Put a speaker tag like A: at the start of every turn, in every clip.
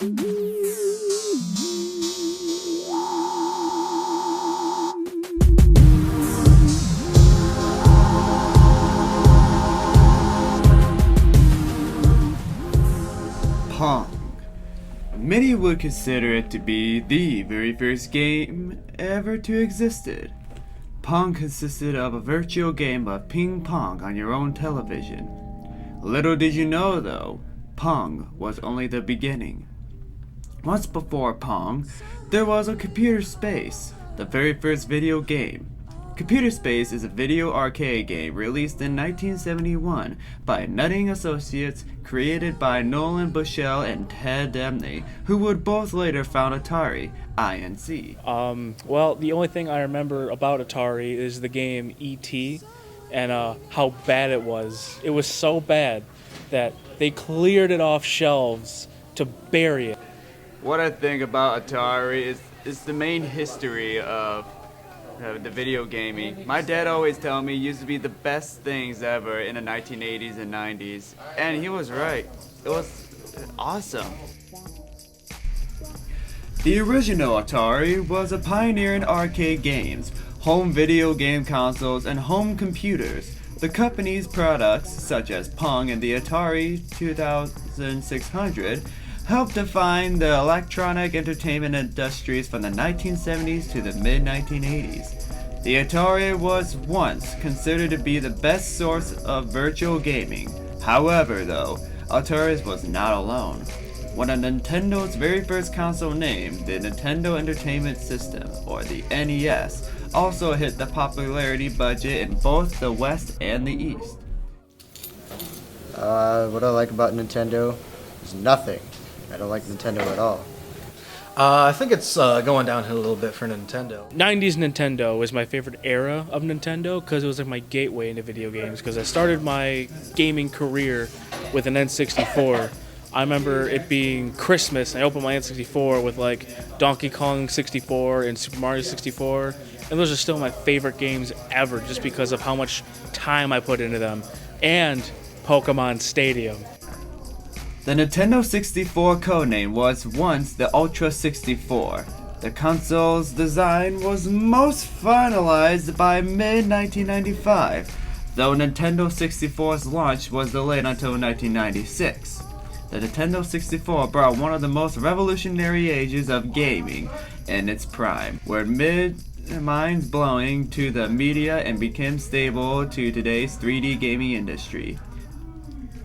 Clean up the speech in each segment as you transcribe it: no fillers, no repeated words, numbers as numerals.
A: Pong. Many would consider it to be the very first game ever to existed. Pong consisted of a virtual game of ping pong on your own television. Little did you know though, Pong was only the beginning. Once before Pong, there was a Computer Space, the very first video game. Computer Space is a video arcade game released in 1971 by Nutting Associates, created by Nolan Bushnell and Ted Debney, who would both later found Atari, Inc.
B: Well, the only thing I remember about Atari is the game E.T. and how bad it was. It was so bad that they cleared it off shelves to bury it.
A: What I think about Atari is the main history of the video gaming. My dad always told me it used to be the best things ever in the 1980s and 90s, and he was right. It was awesome. The original Atari was a pioneer in arcade games, home video game consoles, and home computers. The company's products, such as Pong and the Atari 2600, helped define the electronic entertainment industries from the 1970s to the mid-1980s. The Atari was once considered to be the best source of virtual gaming. However, though, Atari was not alone. One of Nintendo's very first console named the Nintendo Entertainment System, or the NES, also hit the popularity budget in both the West and the East.
C: What I like about Nintendo is nothing. I don't like Nintendo at all.
D: I think it's going downhill a little bit for Nintendo.
B: 90s Nintendo was my favorite era of Nintendo because it was like my gateway into video games, because I started my gaming career with an N64. I remember it being Christmas, and I opened my N64 with like Donkey Kong 64 and Super Mario 64, and those are still my favorite games ever just because of how much time I put into them, and Pokemon Stadium.
A: The Nintendo 64 codename was once the Ultra 64. The console's design was most finalized by mid-1995, though Nintendo 64's launch was delayed until 1996. The Nintendo 64 brought one of the most revolutionary ages of gaming in its prime, where mind-blowing to the media and became stable to today's 3D gaming industry.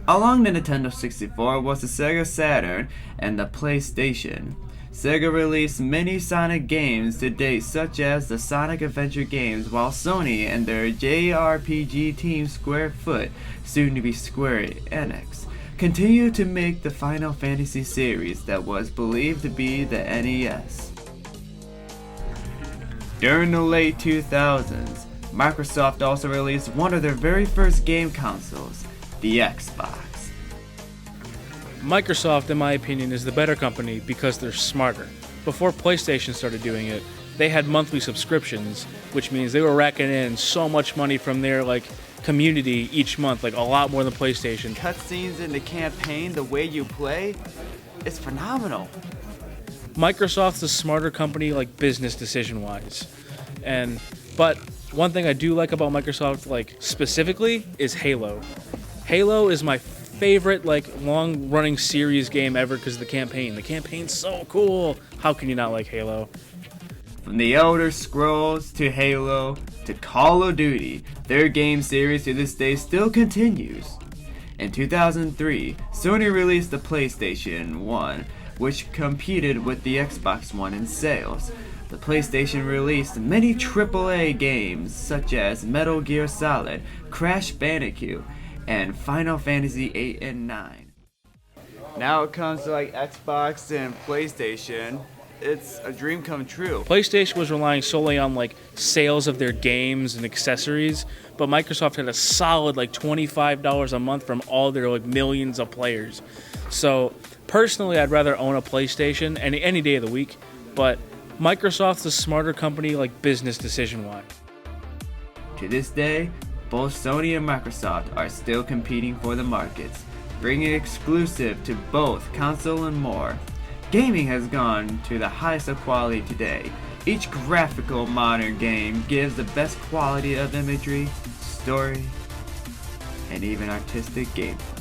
A: Along the Nintendo 64 was the Sega Saturn and the PlayStation. Sega released many Sonic games to date, such as the Sonic Adventure games, while Sony and their JRPG team Square Foot, soon to be Square Enix, continued to make the Final Fantasy series that was believed to be the NES. During the late 2000s, Microsoft also released one of their very first game consoles, the Xbox.
B: Microsoft, in my opinion, is the better company because they're smarter. Before PlayStation started doing it, they had monthly subscriptions, which means they were racking in so much money from their community each month, like a lot more than PlayStation.
A: Cutscenes in the campaign, the way you play, it's phenomenal.
B: Microsoft's a smarter company, business decision-wise, but one thing I do like about Microsoft, specifically, is Halo. Halo is my favorite, long-running series game ever because of the campaign. The campaign's so cool. How can you not like Halo?
A: From the Elder Scrolls to Halo to Call of Duty, their game series to this day still continues. In 2003, Sony released the PlayStation 1, which competed with the Xbox One in sales. The PlayStation released many AAA games such as Metal Gear Solid, Crash Bandicoot, and Final Fantasy 8 and 9. Now it comes to Xbox and PlayStation, it's a dream come true.
B: PlayStation was relying solely on sales of their games and accessories, but Microsoft had a solid $25 a month from all their millions of players. So personally, I'd rather own a PlayStation any day of the week, but Microsoft's a smarter company business decision-wise.
A: To this day, both Sony and Microsoft are still competing for the markets, bringing exclusive to both console and more. Gaming has gone to the highest of quality today. Each graphical modern game gives the best quality of imagery, story, and even artistic gameplay.